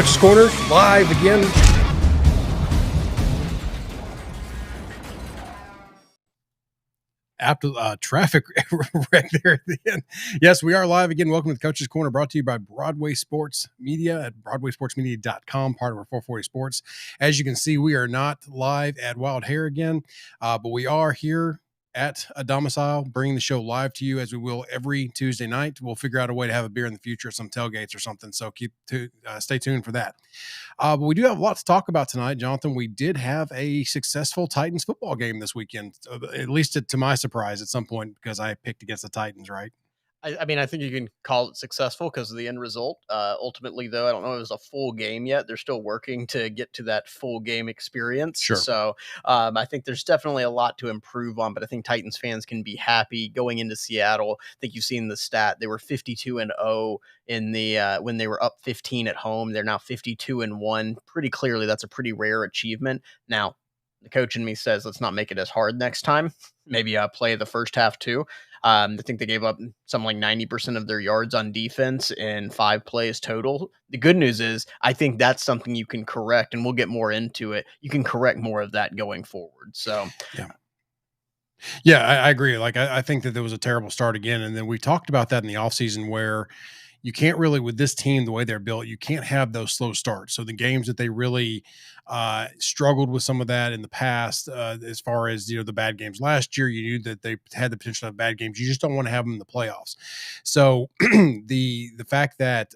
Coach's Corner, live again. After traffic wreck there at the end. Yes, we are live again. Welcome to the Coach's Corner, brought to you by Broadway Sports Media at BroadwaySportsMedia.com, part of our 440 Sports. As you can see, we are not live at Wild Hair again, but we are here at a domicile, bringing the show live to you as we will every Tuesday night. We'll figure out a way to have a beer in the future at some tailgates or something, so stay tuned for that. But we do have a lot to talk about tonight, Jonathan. We did have a successful Titans football game this weekend, at least to my surprise at some point, because I picked against the Titans, right? I mean, I think you can call it successful because of the end result. Ultimately, though, I don't know if it was a full game yet. They're still working to get to that full game experience. Sure. So I think there's definitely a lot to improve on, but I think Titans fans can be happy going into Seattle. I think you've seen the stat. They were 52-0 in the when they were up 15 at home. They're now 52-1. Pretty clearly, that's a pretty rare achievement. Now, the coach in me says, let's not make it as hard next time. Maybe play the first half too. I think they gave up something like 90% of their yards on defense in 5 plays total. The good news is I think that's something you can correct, and we'll get more into it. You can correct more of that going forward. So, Yeah, I agree. Like, I think that there was a terrible start again. And then we talked about that in the offseason where you can't really, with this team, the way they're built, you can't have those slow starts. So the games that they really struggled with some of that in the past, as far as, the bad games last year, you knew that they had the potential to have bad games. You just don't want to have them in the playoffs. So the fact that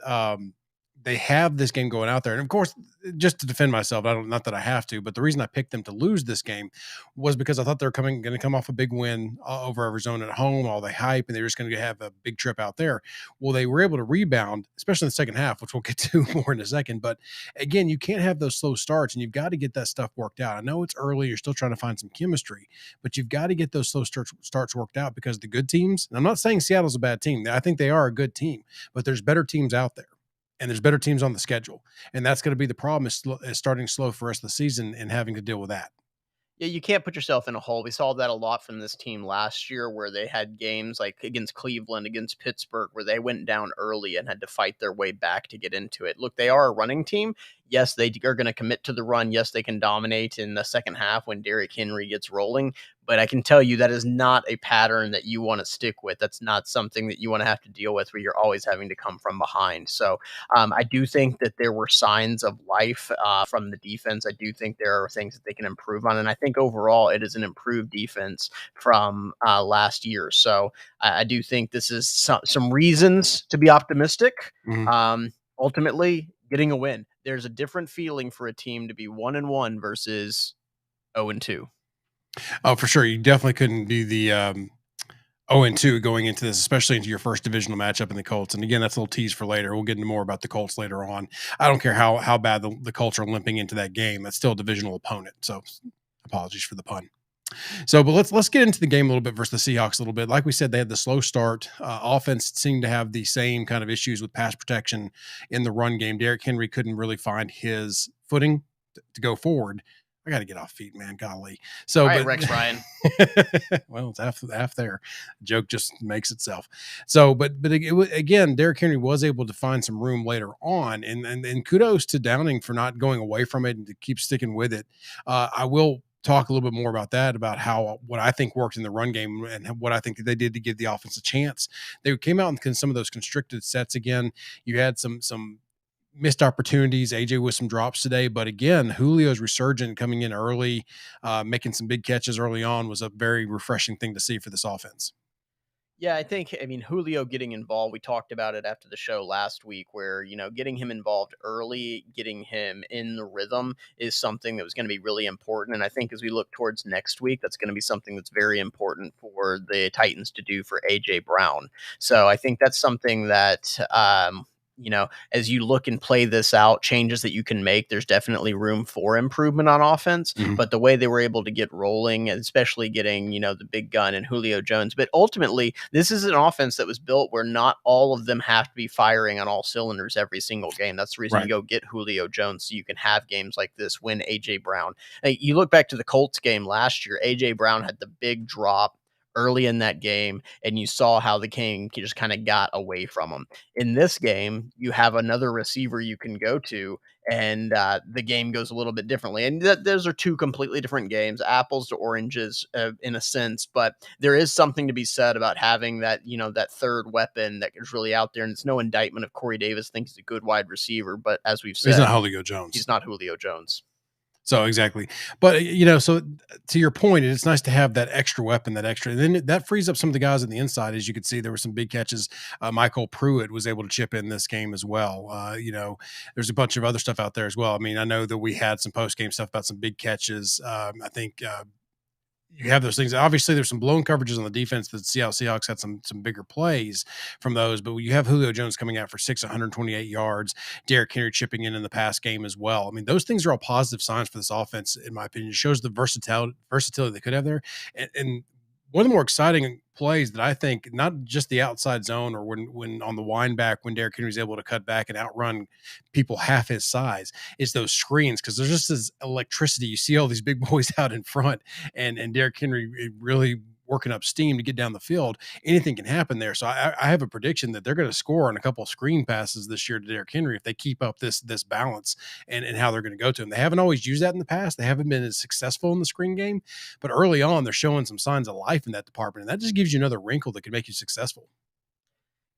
they have this game going out there, and of course, just to defend myself, not that I have to, but the reason I picked them to lose this game was because I thought they're going to come off a big win over Arizona at home, all the hype, and they're just going to have a big trip out there. Well, they were able to rebound, especially in the second half, which we'll get to more in a second. But again, you can't have those slow starts, and you've got to get that stuff worked out. I know it's early, you're still trying to find some chemistry, but you've got to get those slow starts worked out, because the good teams, and I'm not saying Seattle's a bad team, I think they are a good team, but there's better teams out there. And there's better teams on the schedule. And that's going to be the problem, is starting slow for us the season and having to deal with that. yeah, you can't put yourself in a hole. We saw that a lot from this team last year, where they had games like against Cleveland, against Pittsburgh, where they went down early and had to fight their way back to get into it. Look, they are a running team. Yes, they are going to commit to the run. Yes, they can dominate in the second half when Derrick Henry gets rolling. But I can tell you that is not a pattern that you want to stick with. That's not something that you want to have to deal with, where you're always having to come from behind. So I do think that there were signs of life from the defense. I do think there are things that they can improve on. And I think overall it is an improved defense from last year. So I do think this is some reasons to be optimistic. Mhm. Ultimately, getting a win. There's a different feeling for a team to be 1-1 versus 0-2. Oh, for sure. You definitely couldn't do the 0-2 going into this, especially into your first divisional matchup in the Colts. And again, that's a little tease for later. We'll get into more about the Colts later on. I don't care how bad the Colts are limping into that game. That's still a divisional opponent. So apologies for the pun. So, but let's get into the game a little bit versus the Seahawks a little bit. Like we said, they had the slow start. Offense seemed to have the same kind of issues with pass protection in the run game. Derrick Henry couldn't really find his footing to go forward. I got to get off feet, man. Golly. So, All right, but Rex Ryan. well, it's half there. The joke just makes itself. So, but again, Derrick Henry was able to find some room later on, and kudos to Downing for not going away from it and to keep sticking with it. I will talk a little bit more about that, about what I think worked in the run game and what I think that they did to give the offense a chance. They came out in some of those constricted sets again. You had some missed opportunities. AJ with some drops today, but again, Julio's resurgent coming in early, making some big catches early on was a very refreshing thing to see for this offense. Yeah, I mean, Julio getting involved, we talked about it after the show last week, where, getting him involved early, getting him in the rhythm is something that was going to be really important. And I think as we look towards next week, that's going to be something that's very important for the Titans to do for AJ Brown. So I think that's something that, as you look and play this out, changes that you can make, there's definitely room for improvement on offense. Mhm. But the way they were able to get rolling, and especially getting, the big gun and Julio Jones. But ultimately, this is an offense that was built where not all of them have to be firing on all cylinders every single game. That's the reason Right. you go get Julio Jones, so you can have games like this when AJ Brown. Hey, you look back to the Colts game last year, AJ Brown had the big drop early in that game, and you saw how the King just kind of got away from him. In this game, you have another receiver you can go to, and the game goes a little bit differently. And those are two completely different games, apples to oranges, in a sense. But there is something to be said about having that, that third weapon that is really out there. And it's no indictment of Corey Davis. Thinks he's a good wide receiver, but as we've He's said, not Julio Jones. he's not Julio Jones. So exactly. But so to your point, it's nice to have that extra weapon, that extra. And then that frees up some of the guys on the inside. As you could see, there were some big catches. Michael Pruitt was able to chip in this game as well. There's a bunch of other stuff out there as well. I mean, I know that we had some post game stuff about some big catches. I think you have those things. Obviously, there's some blown coverages on the defense. The Seattle Seahawks had some bigger plays from those, but you have Julio Jones coming out for 128 yards, Derrick Henry chipping in the pass game as well. I mean, those things are all positive signs for this offense, in my opinion. It shows the versatility they could have there, and one of the more exciting plays that I think, not just the outside zone or when on the wind back, when Derrick Henry's able to cut back and outrun people half his size, is those screens, because there's just this electricity. You see all these big boys out in front, and Derrick Henry really working up steam to get down the field. Anything can happen there. So I have a prediction that they're going to score on a couple of screen passes this year to Derrick Henry if they keep up this balance and how they're going to go to him. They haven't always used that in the past. They haven't been as successful in the screen game, but early on they're showing some signs of life in that department, and that just gives you another wrinkle that could make you successful.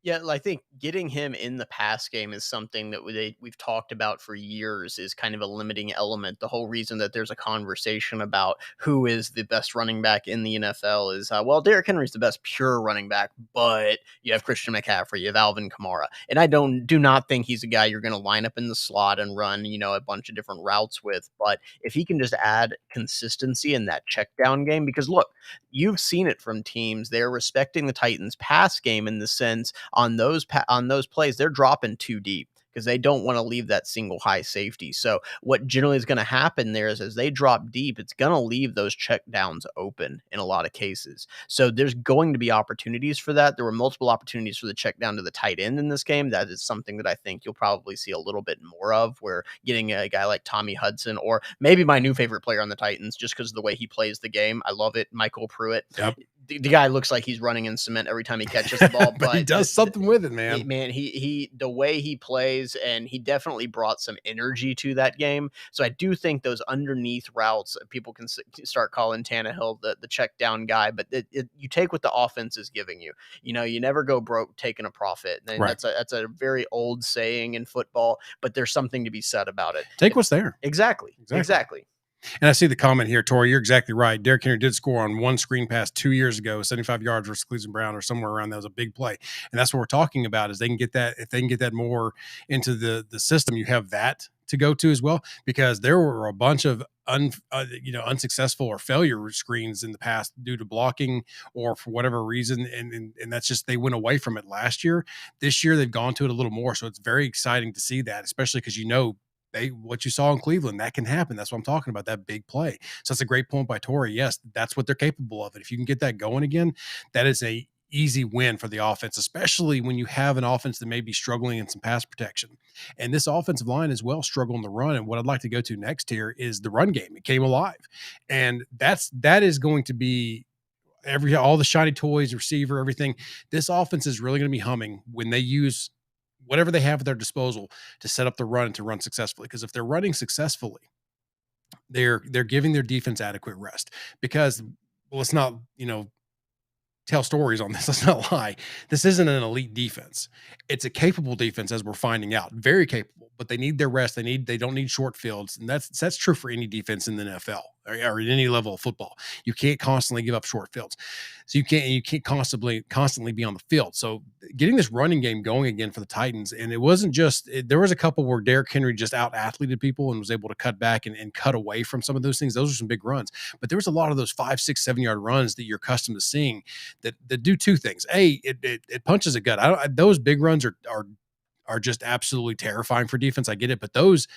Yeah, I think getting him in the pass game is something that we've talked about for years, is kind of a limiting element. The whole reason that there's a conversation about who is the best running back in the NFL is, well, Derrick Henry's the best pure running back, but you have Christian McCaffrey, you have Alvin Kamara. And I do not think he's a guy you're going to line up in the slot and run, a bunch of different routes with. But if he can just add consistency in that check down game, because look, you've seen it from teams. They're respecting the Titans pass game in the sense on those plays, they're dropping too deep because they don't want to leave that single high safety. So what generally is going to happen there is, as they drop deep, it's going to leave those check downs open in a lot of cases. So there's going to be opportunities for that. There were multiple opportunities for the check down to the tight end in this game. That is something that I think you'll probably see a little bit more of, where getting a guy like Tommy Hudson, or maybe my new favorite player on the Titans, just because of the way he plays the game. I love it. Michael Pruitt. Yep. The guy looks like he's running in cement every time he catches the ball, but he does something with it, man. He the way he plays, and he definitely brought some energy to that game. So I do think those underneath routes, people can start calling Tannehill the check down guy, but you take what the offense is giving you. You never go broke taking a profit. And right. That's a very old saying in football, but there's something to be said about it. Take what's there. Exactly. And I see the comment here, Tori, you're exactly right. Derrick Henry did score on one screen pass 2 years ago, 75 yards versus Cleveland Brown, or somewhere around. That was a big play. And that's what we're talking about, is they can get that. If they can get that more into the system, you have that to go to as well, because there were a bunch of unsuccessful or failure screens in the past due to blocking or for whatever reason. And that's just, they went away from it last year. This year, they've gone to it a little more. So it's very exciting to see that, especially because, what you saw in Cleveland, that can happen. That's what I'm talking about, that big play. So that's a great point by Tori. Yes, that's what they're capable of. And if you can get that going again, that is a easy win for the offense, especially when you have an offense that may be struggling in some pass protection. And this offensive line as well struggling to run. And what I'd like to go to next here is the run game. It came alive. And that is going to be all the shiny toys, receiver, everything. This offense is really going to be humming when they use whatever they have at their disposal to set up the run and to run successfully. Because if they're running successfully, they're giving their defense adequate rest. Because, well, let's not, tell stories on this. Let's not lie. This isn't an elite defense. It's a capable defense, as we're finding out. Very capable, but they need their rest. They don't need short fields. And that's true for any defense in the NFL or at any level of football. You can't constantly give up short fields. So you can't constantly be on the field. So getting this running game going again for the Titans, and it wasn't just, there was a couple where Derrick Henry just out-athleted people and was able to cut back and cut away from some of those things. Those are some big runs. But there was a lot of those 5, 6, 7-yard runs that you're accustomed to seeing that do two things. It punches a gut. Those big runs are just absolutely terrifying for defense. I get it, but those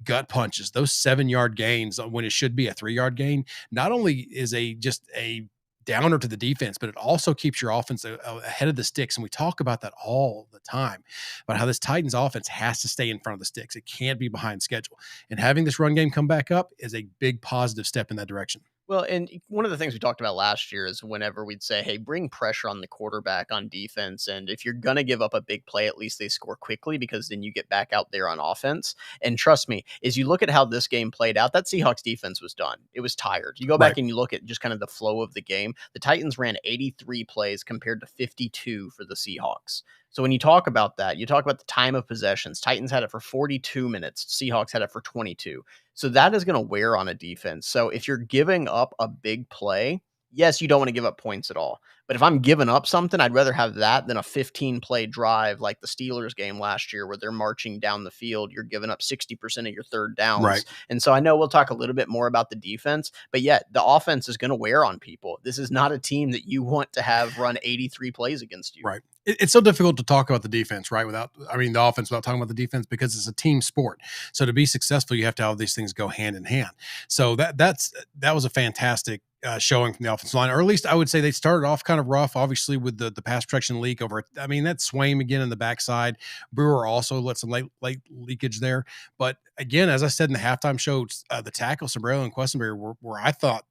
gut punches, those 7-yard gains when it should be a 3-yard gain, not only is just a downer to the defense, but it also keeps your offense ahead of the sticks. And we talk about that all the time, about how this Titans offense has to stay in front of the sticks. It can't be behind schedule. And having this run game come back up is a big positive step in that direction. Well, and one of the things we talked about last year is whenever we'd say, "Hey, bring pressure on the quarterback on defense, and if you're gonna give up a big play, at least they score quickly because then you get back out there on offense." And trust me, as you look at how this game played out, that Seahawks defense was done. It was tired. You go back Right, and you look at just kind of the flow of the game. The Titans ran 83 plays compared to 52 for the Seahawks. So when you talk about that, you talk about the time of possessions. Titans had it for 42 minutes. Seahawks had it for 22. So that is going to wear on a defense. So if you're giving up a big play, yes, you don't want to give up points at all. But if I'm giving up something, I'd rather have that than a 15 play drive like the Steelers game last year where they're marching down the field. You're giving up 60% of your third right. downs. And so I know we'll talk a little bit more about the defense, but yet the offense is going to wear on people. This is not a team that you want to have run 83 plays against you. Right. It's so difficult to talk about the defense, right? The offense without talking about the defense because it's a team sport. So to be successful, you have to have these things go hand in hand. So that was a fantastic showing from the offensive line, or at least I would say they started off kind of rough, obviously with the pass protection leak over. I mean, that Swaim again in the backside. Brewer also let some late leakage there. But again, as I said in the halftime show, the tackle Sombrero and Questenberry were I thought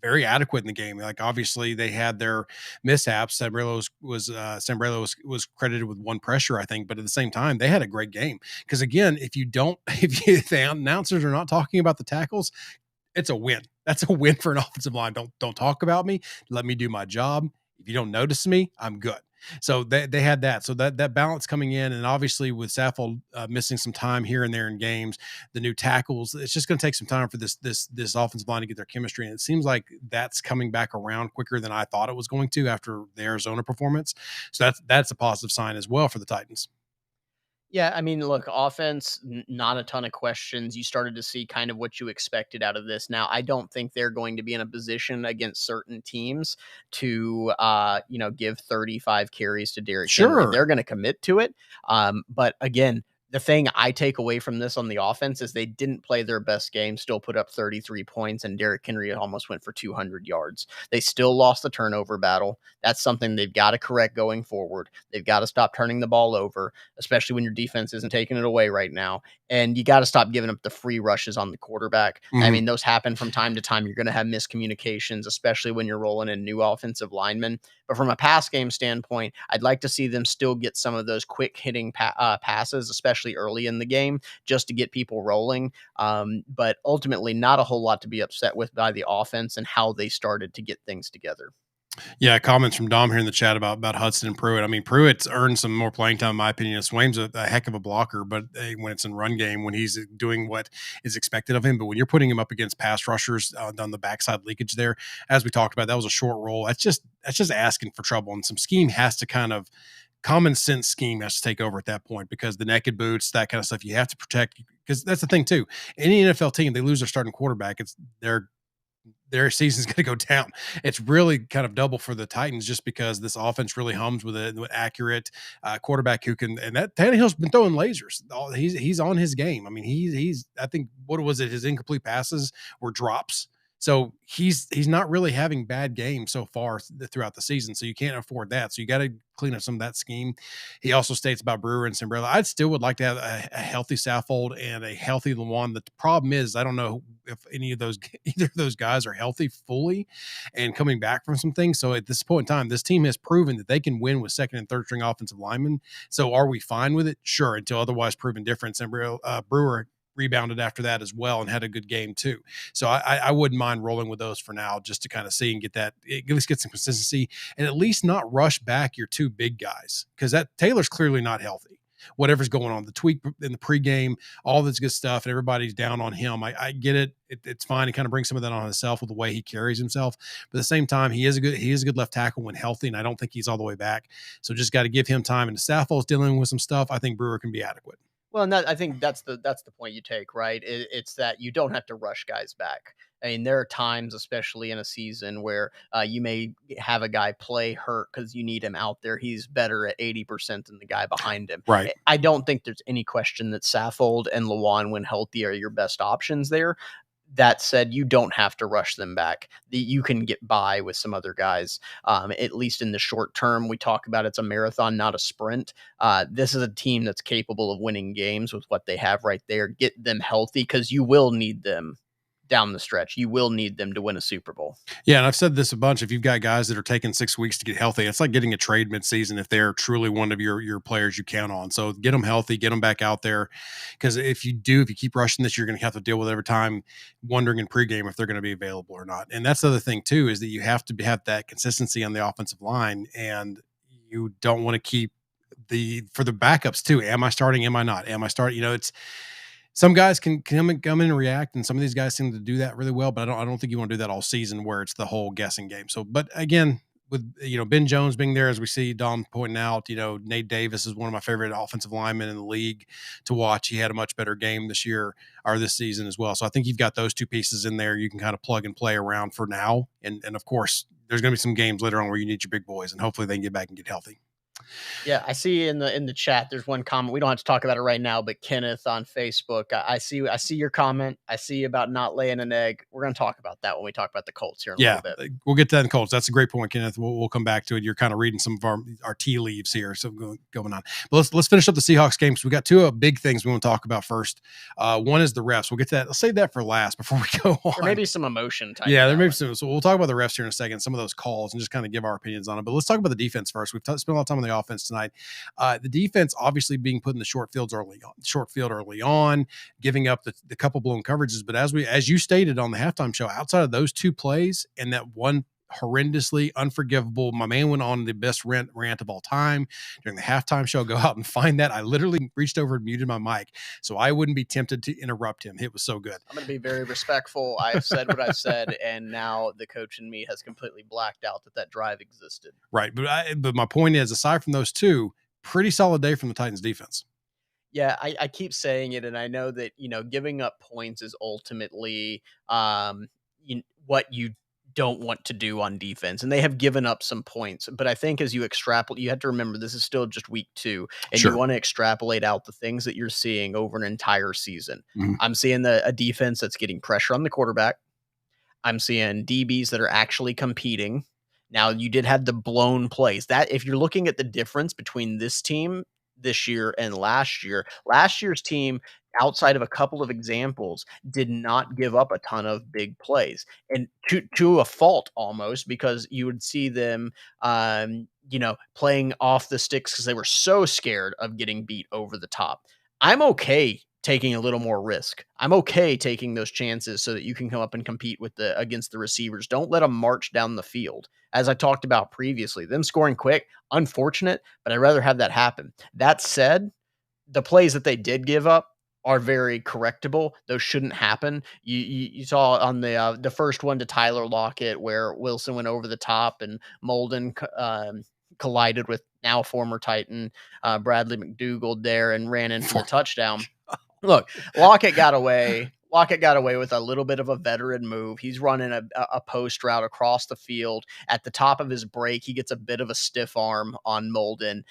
very adequate in the game. Like obviously they had their mishaps. Sombrero was credited with one pressure, I think, but at the same time they had a great game. Because again, if you don't, if the announcers are not talking about the tackles, it's a win. That's a win for an offensive line. Don't talk about me. Let me do my job. If you don't notice me, I'm good. So they had that. So that balance coming in, and obviously with Saffold missing some time here and there in games, the new tackles, it's just going to take some time for this offensive line to get their chemistry. And it seems like that's coming back around quicker than I thought it was going to after the Arizona performance. So that's a positive sign as well for the Titans. Yeah, I mean, look, offense, not a ton of questions. You started to see kind of what you expected out of this. Now, I don't think they're going to be in a position against certain teams to, give 35 carries to Derrick Henry. Sure. They're going to commit to it. But again, the thing I take away from this on the offense is they didn't play their best game, still put up 33 points, and Derrick Henry almost went for 200 yards. They still lost the turnover battle. That's something they've got to correct going forward. They've got to stop turning the ball over, especially when your defense isn't taking it away right now. And you got to stop giving up the free rushes on the quarterback. I Mhm. mean, those happen from time to time. You're going to have miscommunications, especially when you're rolling in new offensive linemen. But from a pass game standpoint, I'd like to see them still get some of those quick hitting passes, especially early in the game, just to get people rolling. But ultimately, not a whole lot to be upset with by the offense and how they started to get things together. Yeah, comments from Dom here in the chat about Hudson and Pruitt. I mean, Pruitt's earned some more playing time, in my opinion. Swaim's a heck of a blocker, but when it's in run game, when he's doing what is expected of him, but when you're putting him up against pass rushers on the backside leakage there, as we talked about, that was a short roll. That's just asking for trouble, and some scheme has to kind of common sense scheme has to take over at that point because the naked boots, that kind of stuff, you have to protect because that's the thing too. Any NFL team, they lose their starting quarterback, it's their season's going to go down. It's really kind of double for the Titans just because this offense really hums with an accurate quarterback who can. And that Tannehill's been throwing lasers. He's on his game. I mean, he's. I think what was it? His incomplete passes were drops. So he's not really having bad games so far throughout the season. So you can't afford that. So you got to clean up some of that scheme. He also states about Brewer and Sombrero. I still would like to have a healthy Saffold and a healthy Lawan. The problem is I don't know if any of those either of those guys are healthy fully and coming back from some things. So at this point in time, this team has proven that they can win with second and third string offensive linemen. So are we fine with it? Sure, until otherwise proven different. And Brewer rebounded after that as well and had a good game too. So I wouldn't mind rolling with those for now just to kind of see and get that, at least get some consistency and at least not rush back your two big guys because that Taylor's clearly not healthy. Whatever's going on, the tweak in the pregame, all this good stuff, and everybody's down on him. I get it. It's fine to kind of bring some of that on himself with the way he carries himself. But at the same time, he is a good left tackle when healthy, and I don't think he's all the way back. So just got to give him time. And the Saffold's dealing with some stuff. I think Brewer can be adequate. Well, and I think that's the point you take, right? It's that you don't have to rush guys back. I mean, there are times, especially in a season, where you may have a guy play hurt because you need him out there. He's better at 80% than the guy behind him. Right. I don't think there's any question that Saffold and Lawan, when healthy, are your best options there. That said, you don't have to rush them back. You can get by with some other guys, at least in the short term. We talk about it's a marathon, not a sprint. This is a team that's capable of winning games with what they have right there. Get them healthy because you will need them. down the stretch. You will need them to win a Super Bowl. Yeah, and I've said this a bunch. If you've got guys that are taking 6 weeks to get healthy, it's like getting a trade midseason if they're truly one of your players you count on. So get them healthy, get them back out there, because if you keep rushing this, you're going to have to deal with it every time, wondering in pregame if they're going to be available or not. And that's the other thing too, is that you have to have that consistency on the offensive line, and you don't want to keep for the backups too. Am I starting? Am I not? Am I starting? It's some guys can come in and react, and some of these guys seem to do that really well. But I don't think you want to do that all season where it's the whole guessing game. So, but again, with Ben Jones being there, as we see Dom pointing out, Nate Davis is one of my favorite offensive linemen in the league to watch. He had a much better game this year or this season as well. So I think you've got those two pieces in there. You can kind of plug and play around for now, and of course, there's going to be some games later on where you need your big boys, and hopefully they can get back and get healthy. Yeah, I see in the chat. There's one comment. We don't have to talk about it right now, but Kenneth on Facebook. I see your comment. I see about not laying an egg. We're going to talk about that when we talk about the Colts here in a little bit. We'll get to that in Colts. That's a great point, Kenneth. We'll come back to it. You're kind of reading some of our tea leaves here, so going on. But let's finish up the Seahawks game. So we got two big things we want to talk about first. One is the refs. We'll get to that. Let's save that for last before we go on. There may be some emotion. Yeah, there may be some. So we'll talk about the refs here in a second. Some of those calls and just kind of give our opinions on it. But let's talk about the defense first. We've spent a lot of time on the offense tonight. The defense obviously being put in the short field early on, giving up the couple blown coverages. But as you stated on the halftime show, outside of those two plays and that one horrendously unforgivable, my man went on the best rant of all time during the halftime show. Go out and find that. I literally reached over and muted my mic so I wouldn't be tempted to interrupt him. It was so good. I'm going to be very respectful. I've said what I've said, and now the coach in me has completely blacked out that drive existed. Right, but my point is, aside from those two, pretty solid day from the Titans defense. Yeah, I keep saying it, and I know that, giving up points is ultimately what you don't want to do on defense, and they have given up some points. But I think as you extrapolate, you have to remember this is still just week 2, and Sure. You want to extrapolate out the things that you're seeing over an entire season. Mm-hmm. I'm seeing a defense that's getting pressure on the quarterback. I'm seeing DBs that are actually competing. Now, you did have the blown plays. That if you're looking at the difference between this team this year and last year's team, outside of a couple of examples, did not give up a ton of big plays, and to a fault almost, because you would see them, playing off the sticks because they were so scared of getting beat over the top. I'm okay taking a little more risk. I'm okay taking those chances so that you can come up and compete against the receivers. Don't let them march down the field. As I talked about previously, them scoring quick, unfortunate, but I'd rather have that happen. That said, the plays that they did give up are very correctable. Those shouldn't happen. You saw on the first one to Tyler Lockett where Wilson went over the top and Molden collided with now former Titan Bradley McDougald there and ran in for the touchdown. Look, Lockett got away with a little bit of a veteran move. He's running a post route across the field. At the top of his break, he gets a bit of a stiff arm on Molden.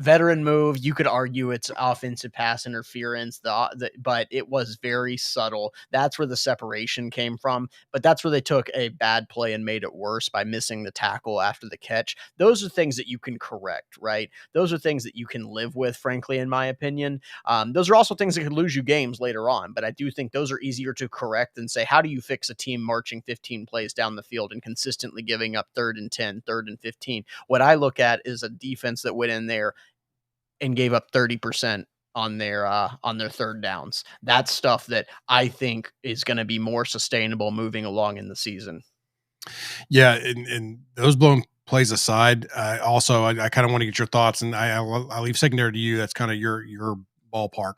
Veteran move. You could argue it's offensive pass interference, but it was very subtle. That's where the separation came from. But that's where they took a bad play and made it worse by missing the tackle after the catch. Those are things that you can correct, right? Those are things that you can live with, frankly, in my opinion. Those are also things that could lose you games later on. But I do think those are easier to correct than say, how do you fix a team marching 15 plays down the field and consistently giving up 3rd and 10, 3rd and 15? What I look at is a defense that went in there and gave up 30% on their 3rd downs. That's stuff that I think is going to be more sustainable moving along in the season. Yeah, and those blown plays aside, also I kind of want to get your thoughts, and I'll leave secondary to you. That's kind of your ballpark.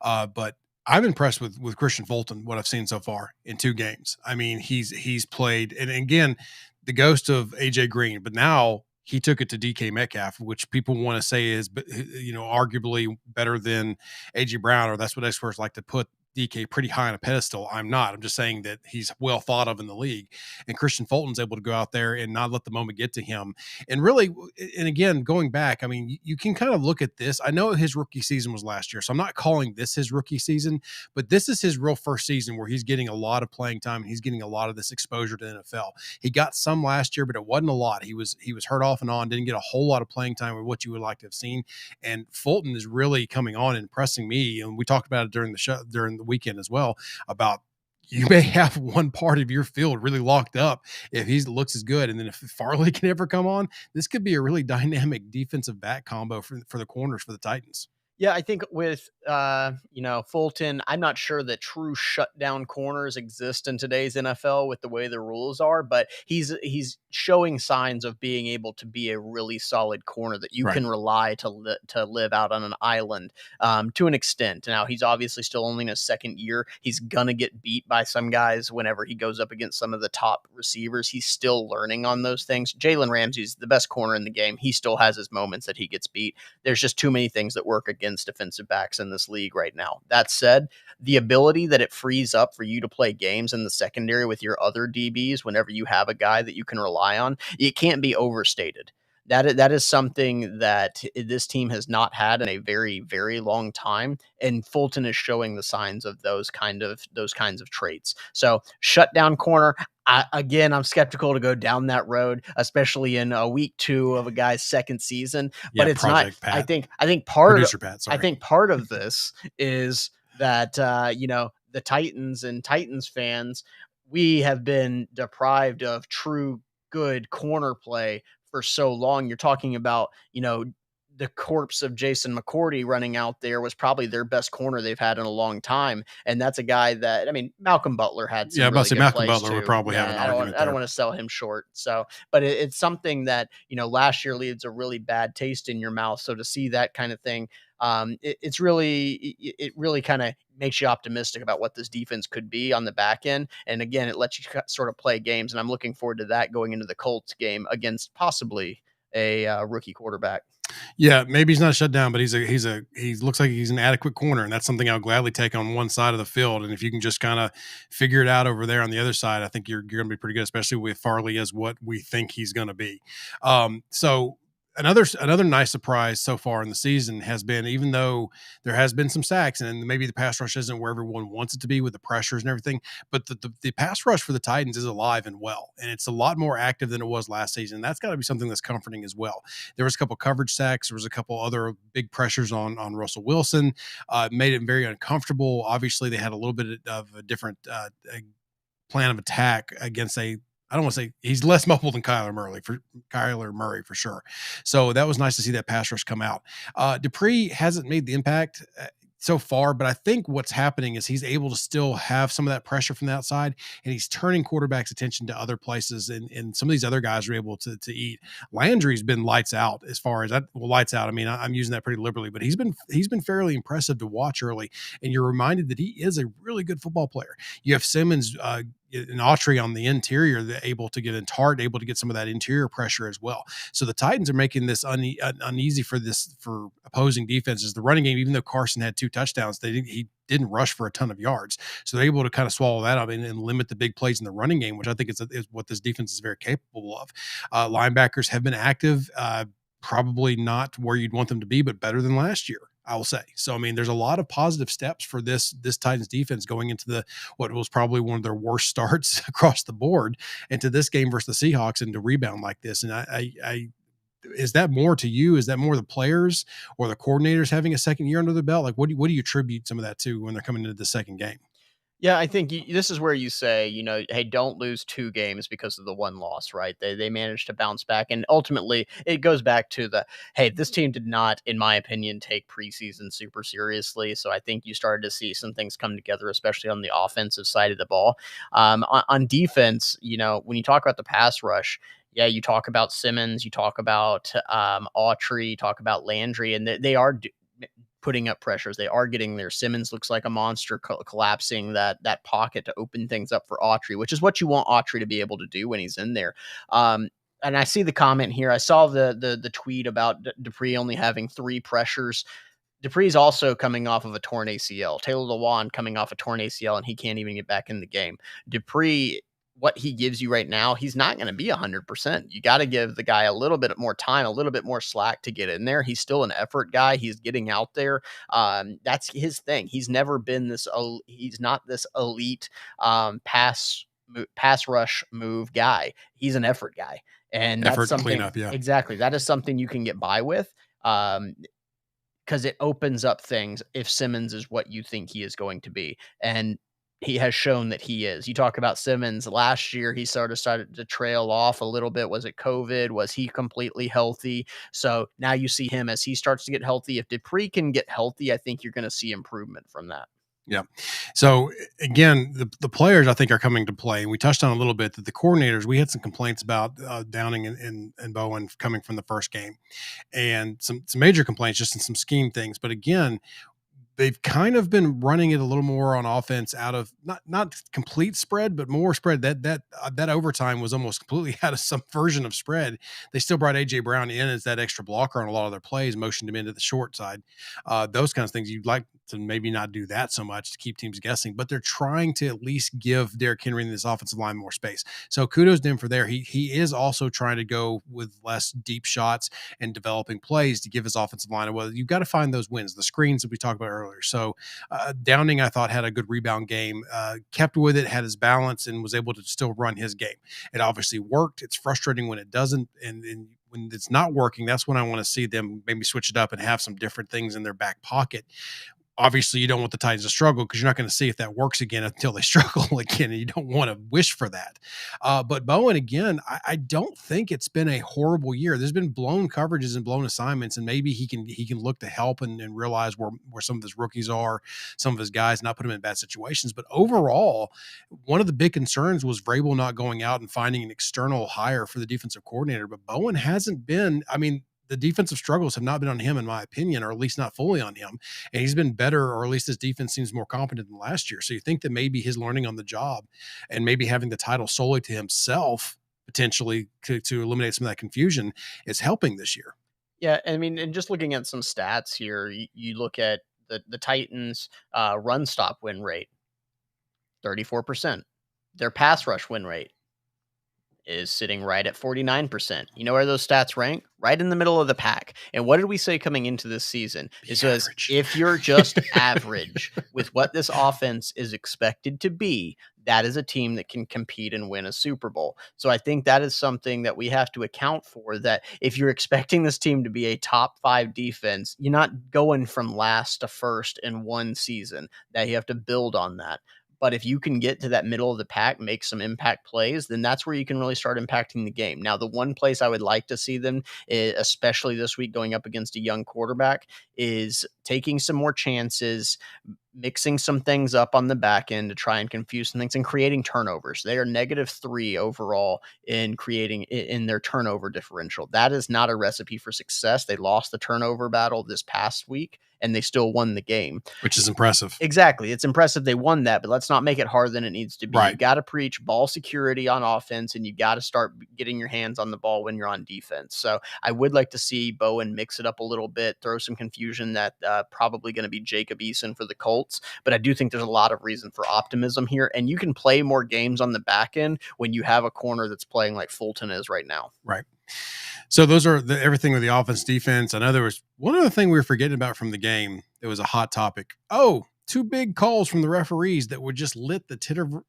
But I'm impressed with Christian Fulton, what I've seen so far in 2 games. I mean, he's played, and again, the ghost of AJ Green, but now he took it to DK Metcalf, which people want to say is, arguably better than AJ Brown, or that's what experts like to put DK pretty high on a pedestal. I'm not. I'm just saying that he's well thought of in the league. And Christian Fulton's able to go out there and not let the moment get to him. And really, and again, going back, I mean, you can kind of look at this. I know his rookie season was last year, so I'm not calling this his rookie season, but this is his real first season where he's getting a lot of playing time and he's getting a lot of this exposure to the NFL. He got some last year, but it wasn't a lot. He was hurt off and on, didn't get a whole lot of playing time with what you would like to have seen. And Fulton is really coming on and impressing me. And we talked about it during the show, during the weekend as well, about you may have one part of your field really locked up if he looks as good. And then if Farley can ever come on, this could be a really dynamic defensive back combo for the corners for the Titans. Yeah, I think with Fulton, I'm not sure that true shutdown corners exist in today's NFL with the way the rules are, but he's showing signs of being able to be a really solid corner that you Right. can rely to live out on an island to an extent. Now he's obviously still only in his second year. He's gonna get beat by some guys whenever he goes up against some of the top receivers. He's still learning on those things. Jalen Ramsey's the best corner in the game. He still has his moments that he gets beat. There's just too many things that work against defensive backs in this league right now. That said, the ability that it frees up for you to play games in the secondary with your other DBs whenever you have a guy that you can rely on, it can't be overstated. That is something that this team has not had in a very, very long time, and Fulton is showing the signs of those kinds of traits. So shutdown corner. Again, I'm skeptical to go down that road, especially in a week 2 of a guy's second season. But Yeah, it's not. Project Pat, producer Pat. I Sorry. think part of this is that the Titans and Titans fans, we have been deprived of true good corner play for so long. You're talking about, the corpse of Jason McCourty running out there was probably their best corner they've had in a long time. And that's a guy that, I mean, Malcolm Butler had Yeah, some I'm about to really say good Malcolm plays Butler would too. probably have an Yeah, argument I don't there. want to sell him short. So, but it's something that, last year leaves a really bad taste in your mouth. So to see that kind of thing, it really kind of makes you optimistic about what this defense could be on the back end. And again, it lets you sort of play games. And I'm looking forward to that going into the Colts game against possibly a rookie quarterback. Yeah, maybe he's not shut down, but he looks like he's an adequate corner, and that's something I'll gladly take on one side of the field. And if you can just kind of figure it out over there on the other side, I think you're going to be pretty good, especially with Farley as what we think he's going to be. So another nice surprise so far in the season has been, even though there has been some sacks and maybe the pass rush isn't where everyone wants it to be with the pressures and everything, but the pass rush for the Titans is alive and well, and it's a lot more active than it was last season. That's got to be something that's comforting as well. There was a couple coverage sacks. There was a couple other big pressures on Russell Wilson. Made it very uncomfortable. Obviously, they had a little bit of a different plan of attack against a. I don't want to say he's less mobile than Kyler Murray for sure. So that was nice to see that pass rush come out. Dupree hasn't made the impact so far, but I think what's happening is he's able to still have some of that pressure from the outside, and he's turning quarterbacks' attention to other places, and some of these other guys are able to eat. Landry's been lights out as far as that. Well, lights out. I mean, I'm using that pretty liberally, but he's been fairly impressive to watch early, and you're reminded that he is a really good football player. You have Simmons. And Autry on the interior, they're able to get in Tart, able to get some of that interior pressure as well. So the Titans are making this uneasy for opposing defenses. The running game, even though Carson had 2 touchdowns, he didn't rush for a ton of yards. So they're able to kind of swallow that up and limit the big plays in the running game, which I think is what this defense is very capable of. Linebackers have been active, probably not where you'd want them to be, but better than last year, I will say. So, I mean, there's a lot of positive steps for this Titans defense going into what was probably one of their worst starts across the board, into this game versus the Seahawks, and to rebound like this. And I is that more to you? Is that more the players or the coordinators having a second year under the belt? Like, what do you attribute some of that to when they're coming into the second game? Yeah, I think this is where you say, hey, don't lose 2 games because of the one loss, right? They managed to bounce back, and ultimately it goes back to hey, this team did not, in my opinion, take preseason super seriously. So I think you started to see some things come together, especially on the offensive side of the ball. On defense, when you talk about the pass rush. Yeah, you talk about Simmons, you talk about Autry, you talk about Landry, and they are putting up pressures. They are getting there. Simmons looks like a monster, collapsing that pocket to open things up for Autry, which is what you want Autry to be able to do when he's in there. And I see the comment here. I saw the tweet about Dupree only having 3 pressures. Dupree's also coming off of a torn ACL. Taylor Lewan coming off a torn ACL, and he can't even get back in the game. Dupree, what he gives you right now, he's not going to be 100%. You got to give the guy a little bit more time, a little bit more slack to get in there. He's still an effort guy. He's getting out there. That's his thing. He's never been this. He's not this elite pass rush move guy. He's an effort guy, and that's Effort and something cleanup, yeah. exactly. That is something you can get by with. Because it opens up things if Simmons is what you think he is going to be. And he has shown that he is. You talk about Simmons last year, he sort of started to trail off a little bit. Was it COVID? Was he completely healthy? So now you see him as he starts to get healthy. If Dupree can get healthy, I think you're going to see improvement from that. Yeah. So again, the players I think are coming to play. And we touched on a little bit that the coordinators, we had some complaints about Downing and Bowen coming from the first game, and some major complaints just in some scheme things. But again, they've kind of been running it a little more on offense out of not complete spread, but more spread. That overtime was almost completely out of some version of spread. They still brought AJ Brown in as that extra blocker on a lot of their plays, motioned him into the short side. Those kinds of things you'd like to maybe not do that so much to keep teams guessing, but they're trying to at least give Derrick Henry and this offensive line more space. So kudos to him for there. He is also trying to go with less deep shots and developing plays to give his offensive line. Well, you've got to find those wins, the screens that we talked about earlier. So Downing, I thought, had a good rebound game, kept with it, had his balance, and was able to still run his game. It obviously worked. It's frustrating when it doesn't, and when it's not working, that's when I want to see them maybe switch it up and have some different things in their back pocket. Obviously, you don't want the Titans to struggle because you're not going to see if that works again until they struggle again, and you don't want to wish for that. But Bowen, again, I don't think it's been a horrible year. There's been blown coverages and blown assignments, and maybe he can look to help and realize where some of his rookies are, some of his guys, not put them in bad situations. But overall, one of the big concerns was Vrabel not going out and finding an external hire for the defensive coordinator. But Bowen hasn't been. I mean, the defensive struggles have not been on him, in my opinion, or at least not fully on him. And he's been better, or at least his defense seems more competent than last year. So you think that maybe his learning on the job and maybe having the title solely to himself potentially to eliminate some of that confusion is helping this year. Yeah, I mean, and just looking at some stats here, you look at the Titans' run stop win rate, 34%. Their pass rush win rate is sitting right at 49%. You know where those stats rank? Right in the middle of the pack. And what did we say coming into this season? Be It says average. if you're just average with what this offense is expected to be, that is a team that can compete and win a Super Bowl. So I think that is something that we have to account for, that if you're expecting this team to be a top 5 defense, you're not going from last to first in one season, that you have to build on that. But if you can get to that middle of the pack, make some impact plays, then that's where you can really start impacting the game. Now, the one place I would like to see them, especially this week going up against a young quarterback, is taking some more chances, mixing some things up on the back end to try and confuse some things, and creating turnovers. They are -3 overall in creating in their turnover differential. That is not a recipe for success. They lost the turnover battle this past week, and they still won the game. Which is impressive. Exactly. It's impressive they won that, but let's not make it harder than it needs to be. You Right. got to preach ball security on offense, and you got to start getting your hands on the ball when you're on defense. So I would like to see Bowen mix it up a little bit, throw some confusion. That probably going to be Jacob Eason for the Colts, but I do think there's a lot of reason for optimism here, and you can play more games on the back end when you have a corner that's playing like Fulton is right now. Right. So those are everything with the offense, defense. I know there was one other thing we were forgetting about from the game. It was a hot topic. Oh, two big calls from the referees that would just lit the Twitterverse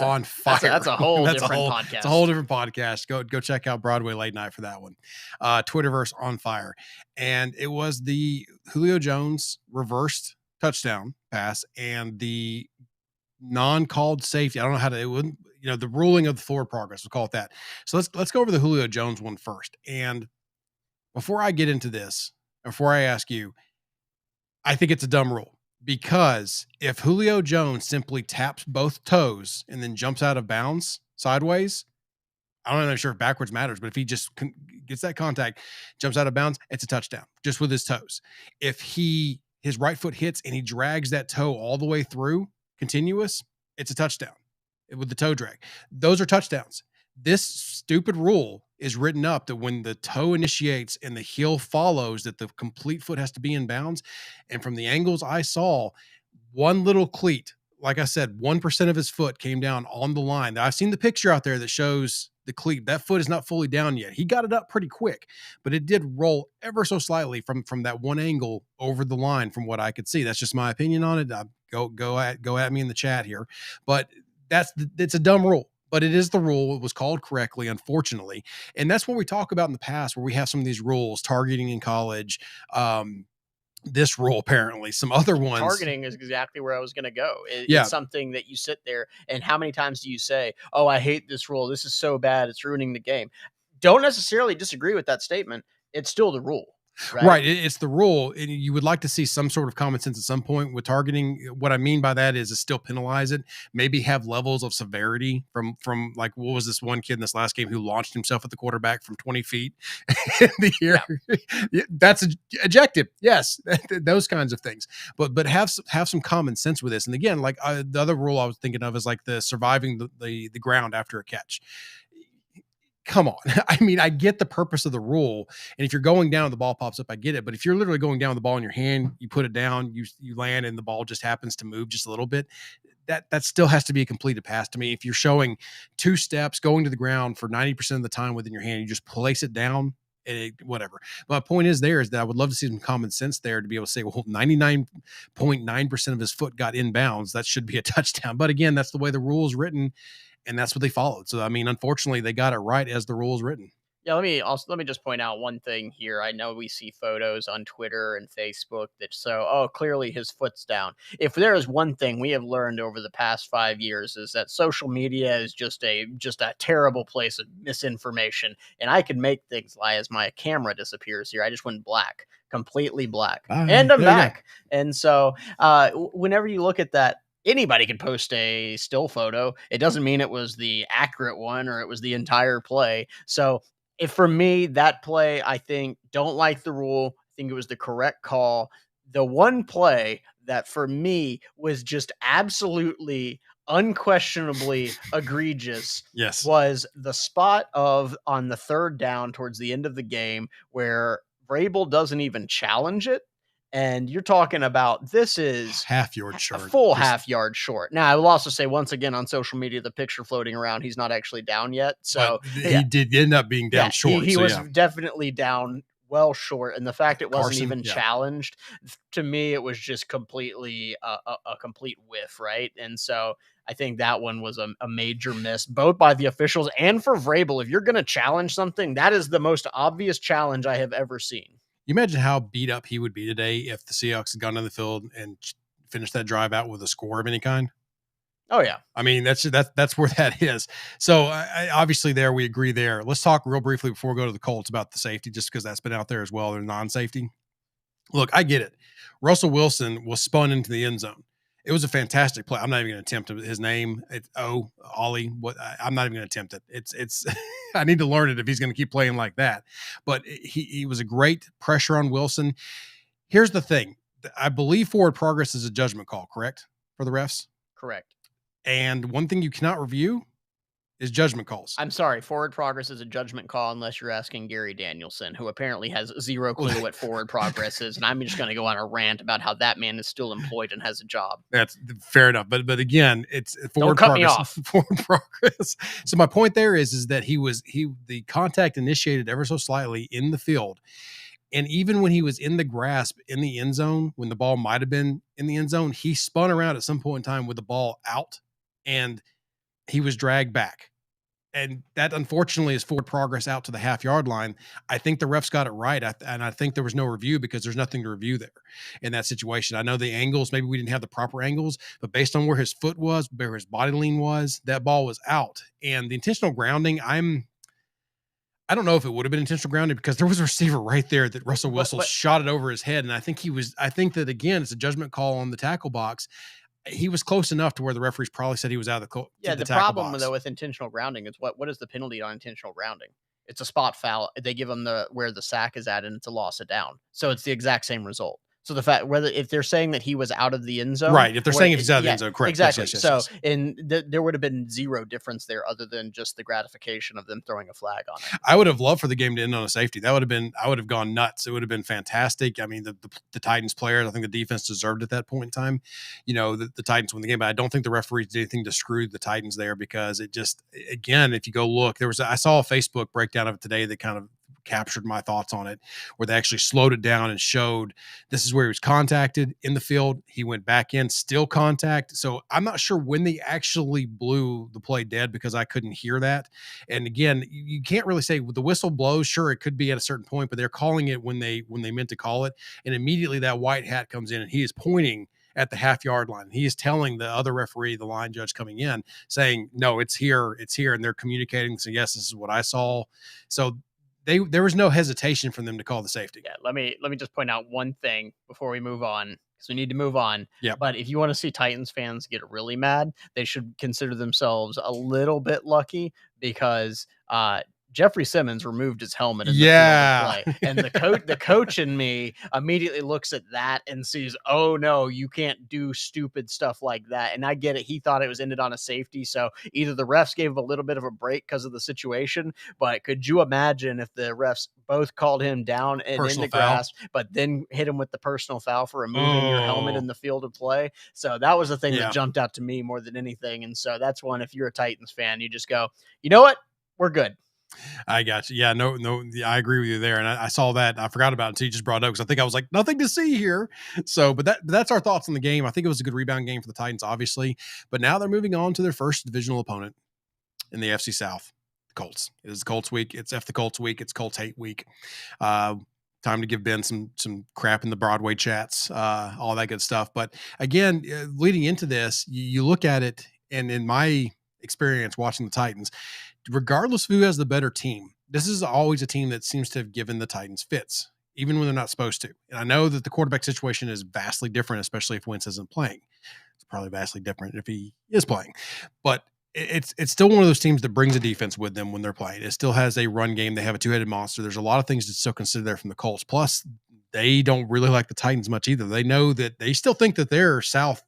on fire. That's a whole That's different It's a podcast. whole different podcast. Go check out Broadway Late Night for that one. Twitterverse on fire, and it was the Julio Jones reversed touchdown pass and the non-called safety. I don't know how to. It wouldn't. The ruling of the forward progress. We'll call it that. So let's go over the Julio Jones one first. And before I get into this, before I ask you, I think it's a dumb rule, because if Julio Jones simply taps both toes and then jumps out of bounds sideways, I'm not even sure if backwards matters, but if he just gets that contact, jumps out of bounds, it's a touchdown just with his toes. If his right foot hits and he drags that toe all the way through continuous, it's a touchdown with the toe drag. Those are touchdowns. This stupid rule is written up that when the toe initiates and the heel follows, that the complete foot has to be in bounds. And from the angles I saw, one little cleat, like I said, 1% of his foot came down on the line. I've seen the picture out there that shows the cleat. That foot is not fully down yet. He got it up pretty quick, but it did roll ever so slightly from that one angle over the line from what I could see. That's just my opinion on it. Go at me in the chat here. But it's a dumb rule, but it is the rule. It was called correctly, unfortunately. And that's what we talk about in the past, where we have some of these rules, targeting in college, this rule apparently. Some other ones, Targeting is exactly where I was going to go. yeah, It's something that you sit there, and how many times do you say, "Oh, I hate this rule. This is so bad. It's ruining the game." Don't necessarily disagree with that statement. It's still the rule, right? right. It's the rule. And you would like to see some sort of common sense at some point with targeting. What I mean by that is still penalize it, maybe have levels of severity from like, what was this one kid in this last game who launched himself at the quarterback from 20 feet in the air? Yeah. That's ejected. Yes, those kinds of things. But have some common sense with this. And again, like the other rule I was thinking of is like the surviving the ground after a catch. Come on. I mean, I get the purpose of the rule. And if you're going down, the ball pops up, I get it. But if you're literally going down with the ball in your hand, you put it down, you land, and the ball just happens to move just a little bit, that still has to be a completed pass to me. If you're showing 2 steps going to the ground for 90% of the time within your hand, you just place it down. Whatever. My point is that I would love to see some common sense there to be able to say, well, 99.9% of his foot got inbounds. That should be a touchdown. But again, that's the way the rule is written, and that's what they followed. So, I mean, unfortunately, they got it right as the rule is written. Yeah, let me just point out one thing here. I know we see photos on Twitter and Facebook that show, oh, clearly his foot's down. If there is one thing we have learned over the past 5 years, is that social media is just a terrible place of misinformation. And I can make things lie as my camera disappears here. I just went black, completely black, and I'm back. And so whenever you look at that, anybody can post a still photo. It doesn't mean it was the accurate one or it was the entire play. So if for me, that play, I think, don't like the rule. I think it was the correct call. The one play that for me was just absolutely unquestionably egregious Yes. was the spot of on the third down towards the end of the game where Vrabel doesn't even challenge it. And you're talking about this is half yard a short, full half yard short. Now, I will also say once again on social media, the picture floating around, he's not actually down yet. So he did end up being down short. He was definitely down well short. And the fact it wasn't even challenged, to me, it was just completely a complete whiff, right? And so I think that one was a major miss, both by the officials and for Vrabel. If you're going to challenge something, that is the most obvious challenge I have ever seen. You imagine how beat up he would be today if the Seahawks had gone on the field and finished that drive out with a score of any kind? Oh, yeah. I mean, that's where that is. So obviously there, we agree there. Let's talk real briefly before we go to the Colts about the safety, just because that's been out there as well. They're non-safety. Look, I get it. Russell Wilson was spun into the end zone. It was a fantastic play. I'm not even going to attempt his name. It's Ollie. What? I'm not even going to attempt it. It's I need to learn it if he's going to keep playing like that. But he was a great pressure on Wilson. Here's the thing. I believe forward progress is a judgment call, correct? For the refs? Correct. And one thing you cannot review is judgment calls. I'm sorry, forward progress is a judgment call unless you're asking Gary Danielson, who apparently has zero clue what forward progress is. And I'm just going to go on a rant about how that man is still employed and has a job. That's fair enough. But again, it's forward Don't cut progress. Me off. Forward progress. So my point there is that the contact initiated ever so slightly in the field. And even when he was in the grasp in the end zone, when the ball might have been in the end zone, he spun around at some point in time with the ball out and he was dragged back. And that, unfortunately, is forward progress out to the half-yard line. I think the refs got it right, and I think there was no review because there's nothing to review there in that situation. I know the angles, maybe we didn't have the proper angles, but based on where his foot was, where his body lean was, that ball was out. And the intentional grounding, I don't know if it would have been intentional grounding because there was a receiver right there that Russell Wilson shot it over his head. And I think that, again, it's a judgment call on the tackle box. He was close enough to where the referees probably said he was out of the problem box. Though with intentional grounding is what is the penalty on intentional grounding? It's a spot foul. They give them where the sack is at, and it's a loss of down. So it's the exact same result. So the fact if they're saying that he was out of the end zone, right? If they're saying if he's out of the end zone, correct? Exactly. Yes. There would have been zero difference there, other than just the gratification of them throwing a flag on it. I would have loved for the game to end on a safety. I would have gone nuts. It would have been fantastic. I mean, the Titans players, I think the defense deserved at that point in time. You know, the Titans won the game, but I don't think the referees did anything to screw the Titans there because it just, again, if you go look, I saw a Facebook breakdown of it today that kind of captured my thoughts on it, where they actually slowed it down and showed this is where he was contacted in the field. He went back in, still contact. So I'm not sure when they actually blew the play dead because I couldn't hear that. And again, you can't really say the whistle blows. Sure, it could be at a certain point, but they're calling it when they meant to call it. And immediately that white hat comes in and he is pointing at the half-yard line. He is telling the other referee, the line judge coming in, saying, no, it's here. And they're communicating. So yes, this is what I saw. So there was no hesitation for them to call the safety. Yeah, let me just point out one thing before we move on, because we need to move on. Yeah. But if you want to see Titans fans get really mad, they should consider themselves a little bit lucky, because Jeffrey Simmons removed his helmet in the field of play. And the coach in me immediately looks at that and sees, oh no, you can't do stupid stuff like that. And I get it. He thought it was ended on a safety. So either the refs gave a little bit of a break because of the situation, but could you imagine if the refs both called him down and in the grasp, but then hit him with the personal foul for removing your helmet in the field of play? So that was the thing that jumped out to me more than anything. And so that's one, if you're a Titans fan, you just go, you know what? We're good. I got you. Yeah, no, I agree with you there. And I saw that. I forgot about it until you just brought it up, because I think I was like, nothing to see here. So, but that's our thoughts on the game. I think it was a good rebound game for the Titans, obviously. But now they're moving on to their first divisional opponent in the FC South, the Colts. It is the Colts week. It's the Colts week. It's Colts hate week. Time to give Ben some crap in the Broadway chats, all that good stuff. But again, leading into this, you look at it, and in my experience watching the Titans, regardless of who has the better team, this is always a team that seems to have given the Titans fits, even when they're not supposed to. And I know that the quarterback situation is vastly different, especially if Wentz isn't playing. It's probably vastly different if he is playing. But it's still one of those teams that brings a defense with them when they're playing. It still has a run game. They have a two-headed monster. There's a lot of things to still consider there from the Colts. Plus, they don't really like the Titans much either. They know that they still think that they're South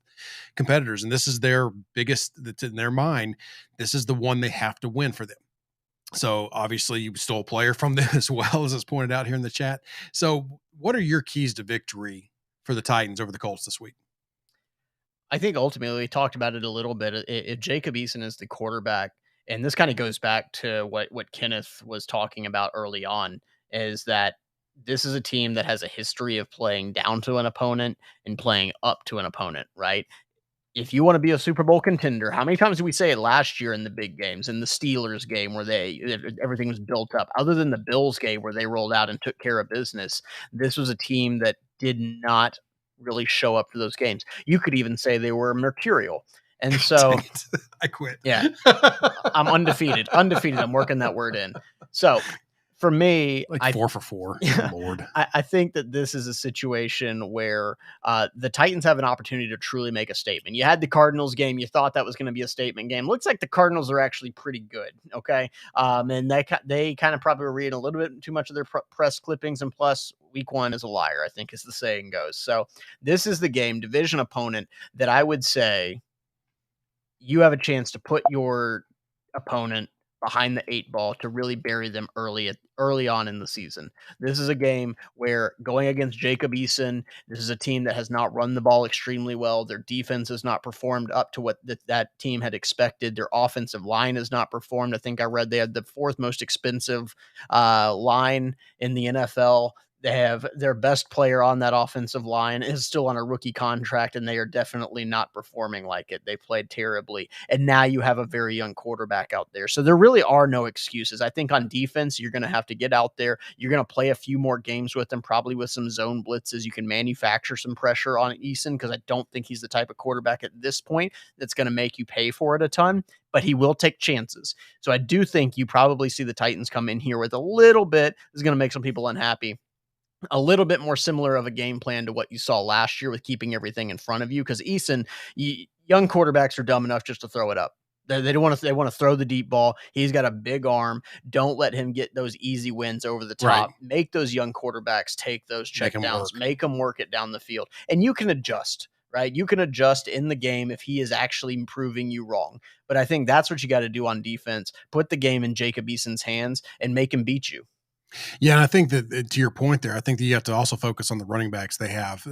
competitors, and this is their biggest, that's in their mind. This is the one they have to win for them. So obviously you stole a player from them as well, as it's pointed out here in the chat. So what are your keys to victory for the Titans over the Colts this week? I think ultimately we talked about it a little bit. If Jacob Eason is the quarterback, and this kind of goes back to what Kenneth was talking about early on, is that this is a team that has a history of playing down to an opponent and playing up to an opponent, right? If you want to be a Super Bowl contender, how many times did we say it last year in the big games, in the Steelers game where everything was built up, other than the Bills game where they rolled out and took care of business? This was a team that did not really show up for those games. You could even say they were mercurial. And so I quit. Yeah. I'm undefeated. I'm working that word in. So for me, like 4 for 4. Lord. I think that this is a situation where the Titans have an opportunity to truly make a statement. You had the Cardinals game. You thought that was going to be a statement game. Looks like the Cardinals are actually pretty good. Okay. And they kind of probably were reading a little bit too much of their press clippings. And plus, week one is a liar, I think, as the saying goes. So this is the game, division opponent, that I would say you have a chance to put your opponent behind the 8 ball to really bury them early on in the season. This is a game where, going against Jacob Eason, this is a team that has not run the ball extremely well. Their defense has not performed up to what that team had expected. Their offensive line has not performed. I think I read they had the 4th most expensive line in the NFL. They have their best player on that offensive line is still on a rookie contract, and they are definitely not performing like it. They played terribly. And now you have a very young quarterback out there. So there really are no excuses. I think on defense, you're going to have to get out there. You're going to play a few more games with them, probably with some zone blitzes. You can manufacture some pressure on Eason, because I don't think he's the type of quarterback at this point that's going to make you pay for it a ton, but he will take chances. So I do think you probably see the Titans come in here with a little bit, this is going to make some people unhappy, a little bit more similar of a game plan to what you saw last year with keeping everything in front of you. Because Eason, young quarterbacks are dumb enough just to throw it up. They don't want to. They want to throw the deep ball. He's got a big arm. Don't let him get those easy wins over the top. Right. Make those young quarterbacks take those checkdowns. Make them work it down the field, and you can adjust. Right, you can adjust in the game if he is actually proving you wrong. But I think that's what you got to do on defense. Put the game in Jacob Eason's hands and make him beat you. Yeah, and I think that to your point there, I think that you have to also focus on the running backs they have,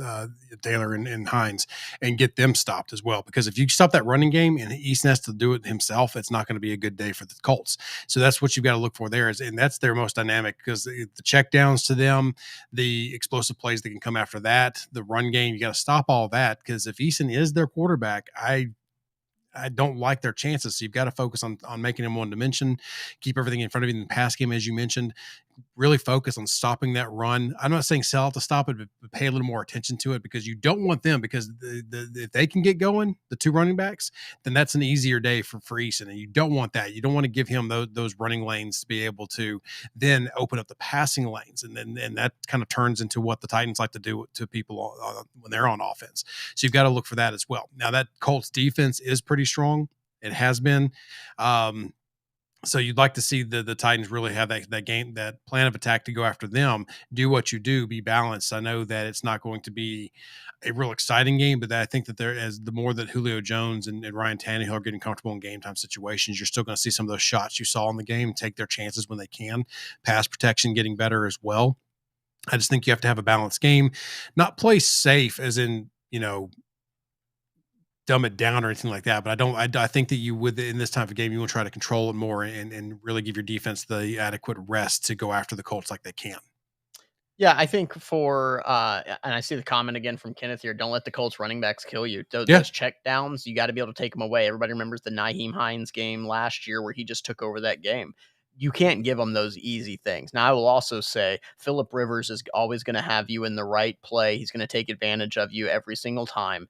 Taylor and Hines, and get them stopped as well. Because if you stop that running game and Easton has to do it himself, it's not going to be a good day for the Colts. So that's what you've got to look for there, and that's their most dynamic because the check downs to them, the explosive plays that can come after that, the run game, you got to stop all that because if Easton is their quarterback, I don't like their chances. So you've got to focus on making him one dimension, keep everything in front of you in the pass game, as you mentioned, really focus on stopping that run. I'm not saying sell out to stop it, but pay a little more attention to it because you don't want them because if they can get going, the two running backs, then that's an easier day for Easton. And you don't want that. You don't want to give him those running lanes to be able to then open up the passing lanes. And that kind of turns into what the Titans like to do to people when they're on offense. So you've got to look for that as well. Now that Colts defense is pretty strong. It has been. So you'd like to see the Titans really have that game, that plan of attack to go after them. Do what you do, be balanced. I know that it's not going to be a real exciting game, but I think that there, as the more that Julio Jones and Ryan Tannehill are getting comfortable in game time situations, you're still going to see some of those shots you saw in the game, take their chances when they can. Pass protection getting better as well. I just think you have to have a balanced game, not play safe, as in dumb it down or anything like that. But I think that you would in this type of game, you want to try to control it more and really give your defense the adequate rest to go after the Colts like they can. Yeah, I think and I see the comment again from Kenneth here. Don't let the Colts running backs kill you. Yeah, Those check downs, you got to be able to take them away. Everybody remembers the Nyheim Hines game last year where he just took over that game. You can't give them those easy things. Now, I will also say Philip Rivers is always going to have you in the right play. He's going to take advantage of you every single time.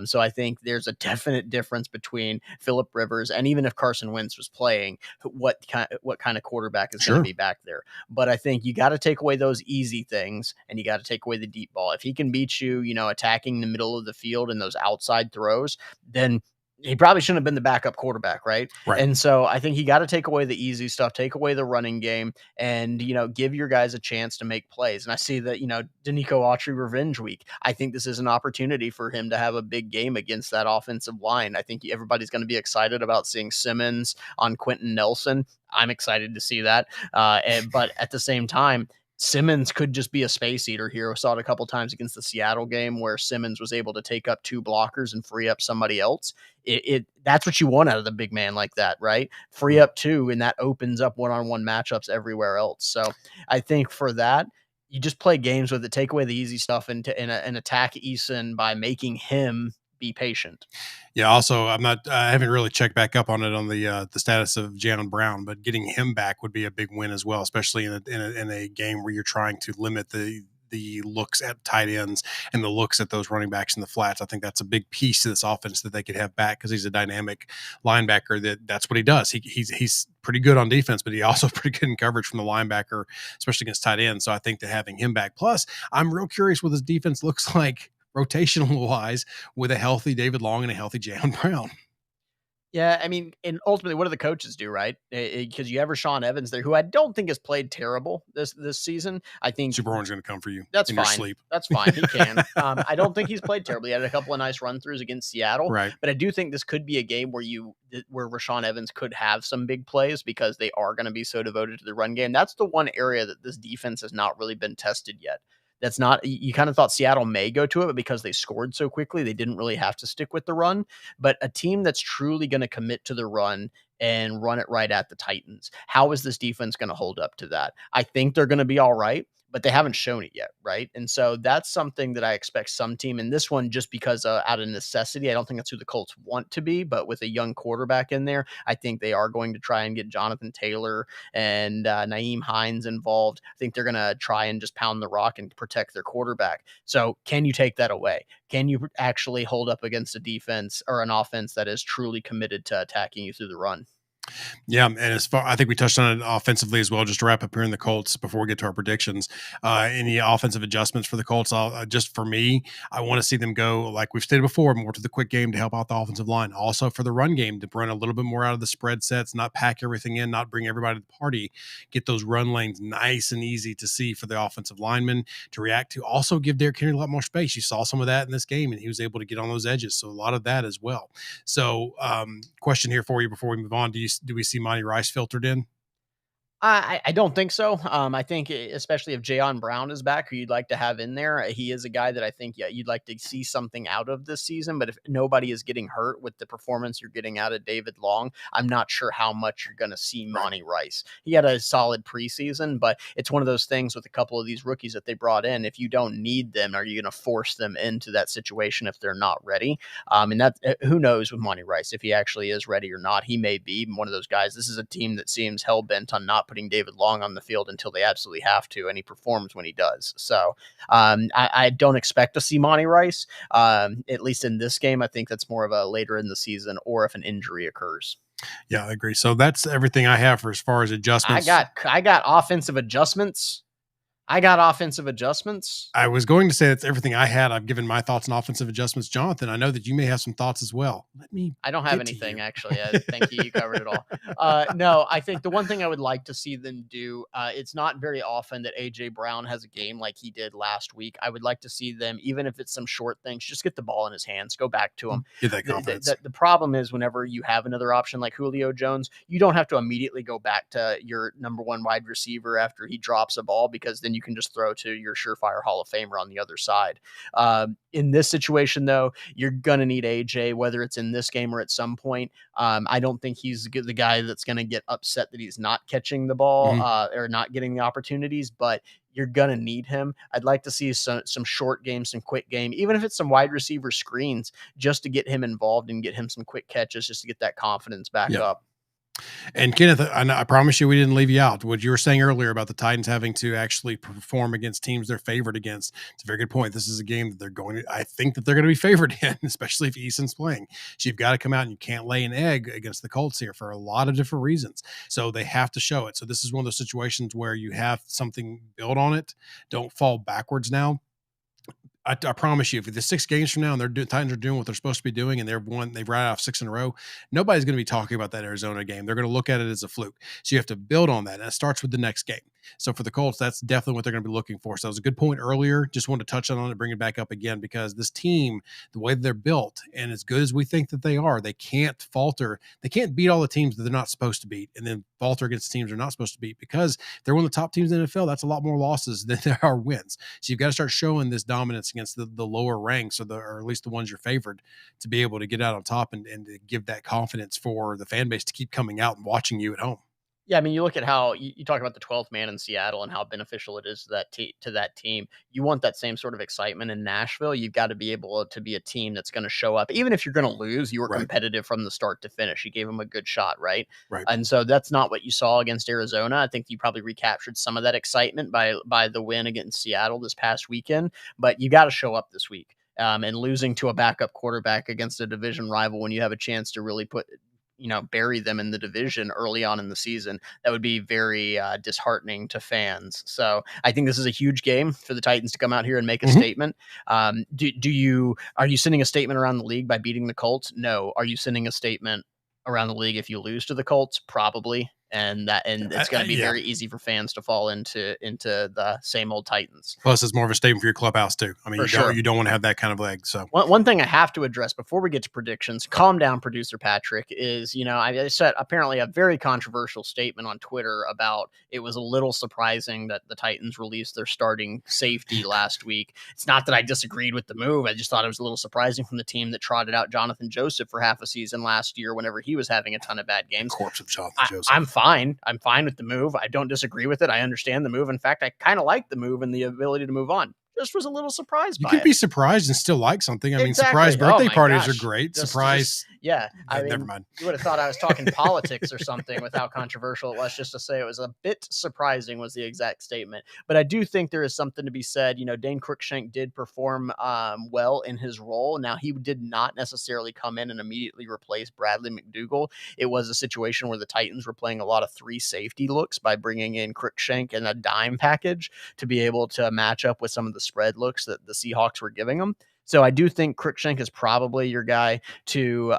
So I think there's a definite difference between Philip Rivers and even if Carson Wentz was playing, what kind of quarterback is going to sure. be back there. But I think you got to take away those easy things and you got to take away the deep ball. If he can beat you, attacking the middle of the field and those outside throws, then he probably shouldn't have been the backup quarterback, right? Right. And so I think you got to take away the easy stuff, take away the running game, and give your guys a chance to make plays. And I see that Danico Autry revenge week. I think this is an opportunity for him to have a big game against that offensive line. I think everybody's going to be excited about seeing Simmons on Quentin Nelson. I'm excited to see that. But at the same time, Simmons could just be a space eater here. We saw it a couple times against the Seattle game where Simmons was able to take up two blockers and free up somebody else. That's what you want out of the big man like that, right? Free up two, and that opens up one-on-one matchups everywhere else. So I think for that, you just play games with it, take away the easy stuff, and attack Eason by making him be patient. Yeah. Also, I haven't really checked back up on it on the status of Jalen Brown, but getting him back would be a big win as well, especially in a game where you're trying to limit the looks at tight ends and the looks at those running backs in the flats. I think that's a big piece of this offense that they could have back because he's a dynamic linebacker. That's what he does. He's pretty good on defense, but he also pretty good in coverage from the linebacker, especially against tight ends. So I think that having him back. Plus, I'm real curious what his defense looks like rotational wise with a healthy David Long and a healthy Jalen Brown. Yeah, I mean, and ultimately, what do the coaches do, right? Because you have Rashawn Evans there, who I don't think has played terrible this season. I think Super Horn's going to come for you that's in your fine. sleep. That's fine. He can. I don't think he's played terribly. He had a couple of nice run throughs against Seattle, Right. but I do think this could be a game where Rashawn Evans could have some big plays because they are going to be so devoted to the run game. That's the one area that this defense has not really been tested yet. That's not you kind of thought Seattle may go to it, but because they scored so quickly, they didn't really have to stick with the run. But a team that's truly going to commit to the run and run it right at the Titans, how is this defense going to hold up to that? I think they're going to be all right, but they haven't shown it yet, right? And so that's something that I expect some team in this one, just because out of necessity. I don't think that's who the Colts want to be, but with a young quarterback in there, I think they are going to try and get Jonathan Taylor and Naeem Hines involved. I think they're going to try and just pound the rock and protect their quarterback. So can you take that away? Can you actually hold up against a defense or an offense that is truly committed to attacking you through the run? Yeah, and as far I think we touched on it offensively as well. Just to wrap up here in the Colts before we get to our predictions, any offensive adjustments for the Colts? Just for me, I want to see them go like we've stated before, more to the quick game to help out the offensive line. Also for the run game to run a little bit more out of the spread sets, not pack everything in, not bring everybody to the party. Get those run lanes nice and easy to see for the offensive linemen to react to. Also give Derrick Henry a lot more space. You saw some of that in this game, and he was able to get on those edges. So a lot of that as well. So, question here for you before we move on: Do we see Monty Rice filtered in? I don't think so. I think especially if Jayon Brown is back, who you'd like to have in there, he is a guy that I think you'd like to see something out of this season. But if nobody is getting hurt with the performance you're getting out of David Long, I'm not sure how much you're going to see Right. Monty Rice. He had a solid preseason, but it's one of those things with a couple of these rookies that they brought in. If you don't need them, are you going to force them into that situation if they're not ready? And that who knows with Monty Rice if he actually is ready or not. He may be one of those guys. This is a team that seems hell bent on not putting David Long on the field until they absolutely have to, and he performs when he does. So I don't expect to see Monty Rice, at least in this game. I think that's more of a later in the season or if an injury occurs. Yeah, I agree. So that's everything I have for as far as I adjustments. got offensive adjustments. I got offensive adjustments. I was going to say that's everything I had. I've given my thoughts on offensive adjustments. Jonathan, I know that you may have some thoughts as well. Let me I don't have get to anything you. actually. Thank you. You covered it all. No, I think the one thing I would like to see them do, it's not very often that AJ Brown has a game like he did last week. I would like to see them, even if it's some short things, just get the ball in his hands, go back to him. Get that confidence. The problem is whenever you have another option like Julio Jones, you don't have to immediately go back to your number one wide receiver after he drops a ball, because then you can just throw to your surefire Hall of Famer on the other side. In this situation, though, you're going to need AJ, whether it's in this game or at some point. I don't think he's the guy that's going to get upset that he's not catching the ball Mhm. or not getting the opportunities, but you're going to need him. I'd like to see some short games, some quick game, even if it's some wide receiver screens, just to get him involved and get him some quick catches, just to get that confidence back Yeah. up. And Kenneth, I promise you, we didn't leave you out. What you were saying earlier about the Titans having to actually perform against teams they're favored against, it's a very good point. This is a game that they're going to, I think that they're going to be favored in, especially if Eason's playing. So you've got to come out and you can't lay an egg against the Colts here for a lot of different reasons. So they have to show it. So this is one of those situations where you have something built on it. Don't fall backwards now. I promise you, if the 6 games from now and Titans are doing what they're supposed to be doing and they've ratted off 6 in a row, nobody's going to be talking about that Arizona game. They're going to look at it as a fluke. So you have to build on that. And it starts with the next game. So for the Colts, that's definitely what they're going to be looking for. So that was a good point earlier. Just wanted to touch on it, bring it back up again, because this team, the way they're built, and as good as we think that they are, they can't falter. They can't beat all the teams that they're not supposed to beat and then falter against the teams they're not supposed to beat, because they're one of the top teams in the NFL. That's a lot more losses than there are wins. So you've got to start showing this dominance against the lower ranks, or at least the ones you're favored, to be able to get out on top and to give that confidence for the fan base to keep coming out and watching you at home. Yeah, I mean, you look at how you talk about the 12th man in Seattle and how beneficial it is to that team. You want that same sort of excitement in Nashville. You've got to be able to be a team that's going to show up, even if you're going to lose. You were Right. competitive from the start to finish. You gave them a good shot, right? Right. And so that's not what you saw against Arizona. I think you probably recaptured some of that excitement by the win against Seattle this past weekend. But you got to show up this week. And losing to a backup quarterback against a division rival when you have a chance to really bury them in the division early on in the season, that would be very disheartening to fans. So I think this is a huge game for the Titans to come out here and make a statement. Are you sending a statement around the league by beating the Colts? No. Are you sending a statement around the league if you lose to the Colts? Probably. And it's going to be Yeah. very easy for fans to fall into the same old Titans. Plus, it's more of a statement for your clubhouse too. I mean, you don't want to have that kind of leg. So one thing I have to address before we get to predictions, calm down, producer Patrick, is, I said apparently a very controversial statement on Twitter about it was a little surprising that the Titans released their starting safety last week. It's not that I disagreed with the move. I just thought it was a little surprising from the team that trotted out Jonathan Joseph for half a season last year whenever he was having a ton of bad games. Corpse of Jonathan Joseph. I'm fine. I'm fine with the move. I don't disagree with it. I understand the move. In fact, I kind of like the move and the ability to move on. Just was a little surprised You by can it. be surprised and still like something. I mean, Exactly. surprise birthday Oh my parties gosh. are great. Yeah. Never mind. You would have thought I was talking politics or something with how controversial it was. Just to say it was a bit surprising was the exact statement. But I do think there is something to be said. Dane Cruikshank did perform well in his role. Now, he did not necessarily come in and immediately replace Bradley McDougald. It was a situation where the Titans were playing a lot of 3 safety looks by bringing in Cruikshank and a dime package to be able to match up with some of the spread looks that the Seahawks were giving them. So I do think Cruikshank is probably your guy to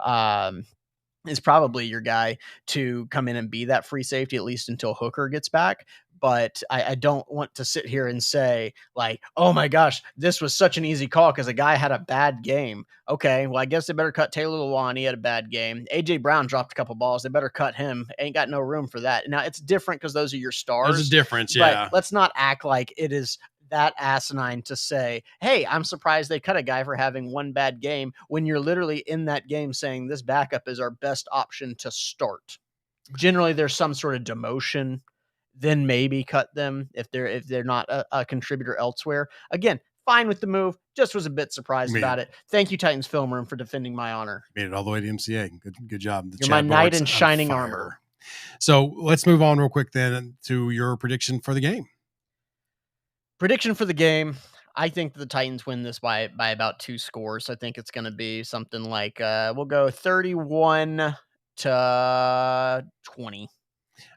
come in and be that free safety, at least until Hooker gets back. but I don't want to sit here and say, like, oh my gosh, this was such an easy call because a guy had a bad game. Okay, well, I guess they better cut Taylor Lewan. He had a bad game. AJ Brown dropped a couple balls. They better cut him. Ain't got no room for that. Now, it's different because those are your There's a stars, difference. but Yeah. let's not act like it is that asinine to say, hey, I'm surprised they cut a guy for having one bad game when you're literally in that game saying this backup is our best option to start. Generally, there's some sort of demotion, then maybe cut them if they're not a contributor elsewhere. Again, fine with the move. Just was a bit surprised about it. Thank you, Titans film room, for defending my honor. Made it all the way to MCA. Good job. You're my knight in shining armor. So let's move on real quick then to your prediction for the game. Prediction for the game. I think the Titans win this by about 2 scores. I think it's going to be something like we'll go 31-20.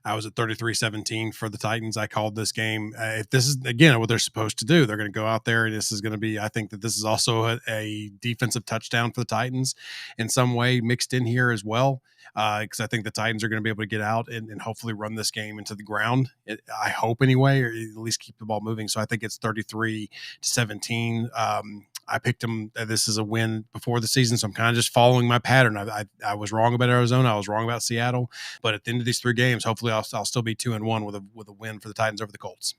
I was at 33-17 for the Titans. I called this game. If this is, again, what they're supposed to do, they're going to go out there and this is going to be, I think that this is also a defensive touchdown for the Titans in some way mixed in here as well. Because I think the Titans are going to be able to get out and hopefully run this game into the ground. I hope anyway, or at least keep the ball moving. So I think it's 33-17. I picked them. This is a win before the season, so I'm kind of just following my pattern. I was wrong about Arizona. I was wrong about Seattle. But at the end of these 3 games, hopefully I'll still be 2-1 with a win for the Titans over the Colts.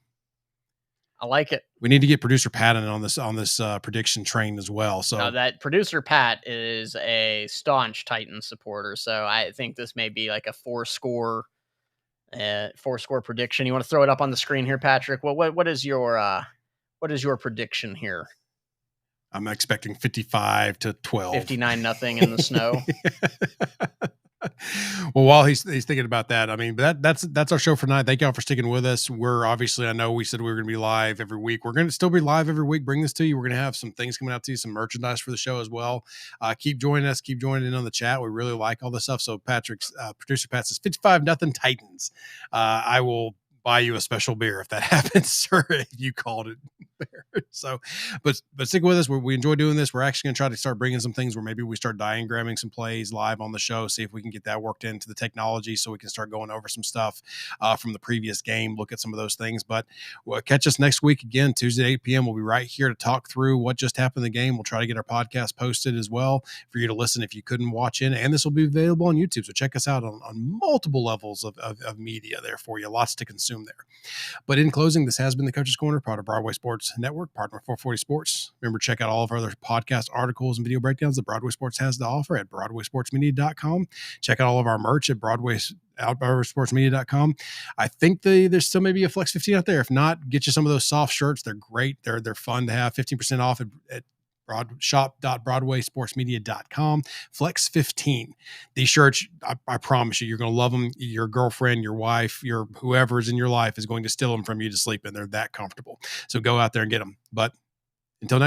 I like it. We need to get producer Pat in on this prediction train as well. So now that producer Pat is a staunch Titans supporter, so I think this may be like a 4-score prediction. You want to throw it up on the screen here, Patrick? Well, what is your prediction here? I'm expecting 55-12. 59-0 in the snow. Well, while he's thinking about that, I mean, that's our show for tonight. Thank y'all for sticking with us. We're obviously, I know we said we were going to be live every week. We're going to still be live every week. Bring this to you. We're going to have some things coming out to you, some merchandise for the show as well. Keep joining us. Keep joining in on the chat. We really like all this stuff. So Patrick's producer Pat says 55-0 Titans. I will buy you a special beer if that happens, sir, if you called it there. So, but stick with us. We enjoy doing this. We're actually going to try to start bringing some things where maybe we start diagramming some plays live on the show, see if we can get that worked into the technology so we can start going over some stuff from the previous game, look at some of those things. But we'll catch us next week again, Tuesday at 8 p.m. We'll be right here to talk through what just happened in the game. We'll try to get our podcast posted as well for you to listen if you couldn't watch in, and this will be available on YouTube. So check us out on multiple levels of media there for you. Lots to consume there. But in closing, this has been the Coach's Corner, part of Broadway Sports Network, partner 440 Sports. Remember, check out all of our other podcast articles and video breakdowns that Broadway Sports has to offer at BroadwaySportsMedia.com. Check out all of our merch at BroadwaySportsMedia.com. I think there's still maybe a Flex 15 out there. If not, get you some of those soft shirts. They're great. They're fun to have. 15% off at shop.broadwaysportsmedia.com. Flex 15. These shirts, I promise you, you're going to love them. Your girlfriend, your wife, your whoever's in your life is going to steal them from you to sleep in. They're that comfortable. So go out there and get them. But